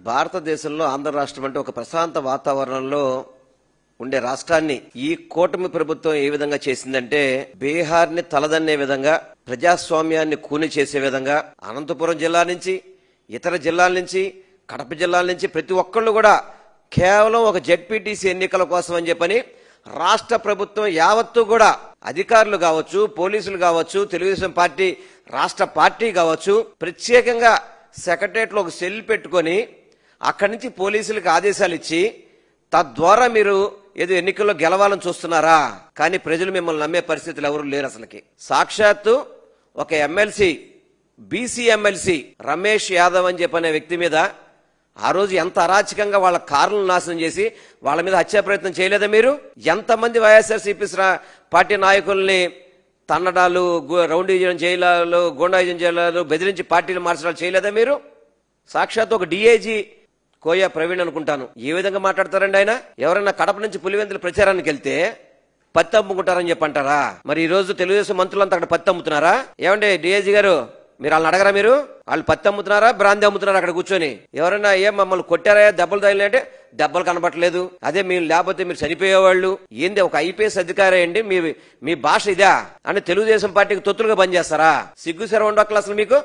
భారతదేశంలో ఆంధ్ర రాష్ట్రం అంటే ఒక ప్రశాంత వాతావరణంలో ఉండే రాష్ట్రాన్ని ఈ కూటమి ప్రభుత్వం ఏ విధంగా చేసిందంటే బీహార్ ని తలదన్నే విధంగా, ప్రజాస్వామ్యాన్ని కూని చేసే విధంగా అనంతపురం జిల్లా నుంచి, ఇతర జిల్లాల నుంచి, కడప జిల్లాల నుంచి ప్రతి ఒక్కళ్ళు కూడా కేవలం ఒక జెడ్పీటీసీ ఎన్నికల కోసం అని చెప్పని రాష్ట్ర ప్రభుత్వం యావత్తు కూడా అధికారులు కావచ్చు, పోలీసులు కావచ్చు, తెలుగుదేశం పార్టీ రాష్ట్ర పార్టీ కావచ్చు, ప్రత్యేకంగా సెక్రటరియట్లో ఒక సెల్ పెట్టుకొని అక్కడి నుంచి పోలీసులకు ఆదేశాలు ఇచ్చి తద్వారా మీరు ఏదో ఎన్నికల్లో గెలవాలని చూస్తున్నారా? కానీ ప్రజలు మిమ్మల్ని నమ్మే పరిస్థితులు ఎవరు లేరు. అసలుకి సాక్షాత్తు ఒక MLC, BC MLC Ramesh Yadav అని చెప్పనే వ్యక్తి మీద ఆ రోజు ఎంత అరాచకంగా వాళ్ళ కార్లను నాశనం చేసి వాళ్ళ మీద హత్యా ప్రయత్నం చేయలేదా మీరు? ఎంతమంది వైఎస్ఆర్సీపీ పార్టీ నాయకుల్ని తన్నడాలు, రౌండీజం చేయడాలు, గూండాయిజం చేయడాలు, బెదిరించి పార్టీలు మార్చడాలు చేయలేదా మీరు? సాక్షాత్ ఒక డిఐజీ కోయ ప్రవీణ్ అనుకుంటాను, ఏ విధంగా మాట్లాడతారండి ఆయన? ఎవరైనా కడప నుంచి పులివెందుల ప్రచారానికి వెళ్తే పత్తి అమ్ముకుంటారని చెప్పంటారా? మరి ఈ రోజు తెలుగుదేశం మంత్రులంతా అక్కడ పత్తి అమ్ముతున్నారా? ఏమండి డిఐజీ గారు, మీరు వాళ్ళని అడగరా? మీరు వాళ్ళు పత్తి అమ్ముతున్నారా, బ్రాంతి అమ్ముతున్నారా అక్కడ కూర్చొని? ఎవరైనా ఏం మమ్మల్ని కొట్టారా, దెబ్బలు తగిలినంటే దెబ్బలు కనబట్టలేదు, అదే మీరు లేకపోతే మీరు చనిపోయేవాళ్ళు. ఏంది ఒక ఐపీఎస్ అధికారి అండి, మీ భాష ఇదా అని తెలుగుదేశం పార్టీకి తొత్తులుగా పనిచేస్తారా? సిగ్గు శరం ఉండక్కలు అసలు మీకు?